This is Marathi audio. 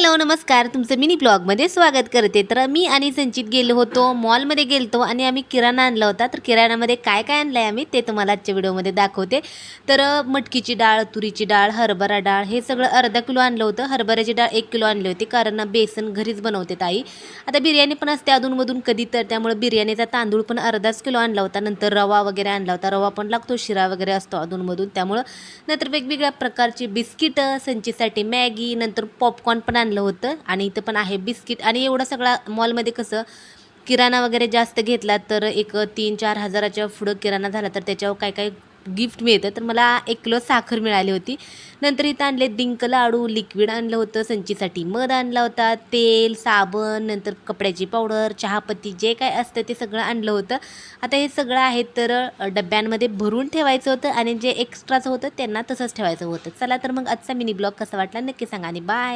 हॅलो नमस्कार, तुमचं मिनी ब्लॉगमध्ये स्वागत करते. तर मी आणि संचित गेलो होतो मॉलमध्ये गेलतो आणि आम्ही किराणा आणला होता. तर किराणामध्ये काय काय आणलं आहे आम्ही ते तुम्हाला आजच्या व्हिडिओमध्ये दाखवते. तर मटकीची डाळ, तुरीची डाळ, हरभरा डाळ हे सगळं अर्धा किलो आणलं होतं. हरभऱ्याची डाळ 1 किलो आणली होती कारण बेसन घरीच बनवते ताई. आता बिर्याणी पण असते अधूनमधून कधी तर, त्यामुळे बिर्याणीचा तांदूळ पण अर्धाच किलो आणला होता. नंतर रवा वगैरे आणला होता. रवा पण लागतो, शिरा वगैरे असतो अधूनमधून, त्यामुळं नंतर वेगवेगळ्या प्रकारची बिस्किट, संचीसाठी मॅगी, नंतर पॉपकॉर्न पण आणलं होतं आणि इथं पण आहे बिस्किट. आणि एवढा सगळा मॉलमध्ये कसं किराणा वगैरे जास्त घेतला तर एक 3-4 हजाराच्या पुढं किराणा झाला तर त्याच्यावर काय काय गिफ्ट मिळतं. तर मला 1 किलो साखर मिळाली होती. नंतर इथं आणले डिंक लाडू, लिक्विड आणलं होतं संचीसाठी, मध आणला होता, तेल, साबण, नंतर कपड्याची पावडर, चहापत्ती जे काय असतं ते सगळं आणलं होतं. आता हे सगळं आहे तर डब्यांमध्ये भरून ठेवायचं होतं आणि जे एक्स्ट्राचं होतं त्यांना तसंच ठेवायचं होतं. चला तर मग आजचा मिनी ब्लॉग कसा वाटला नक्की सांगा आणि बाय.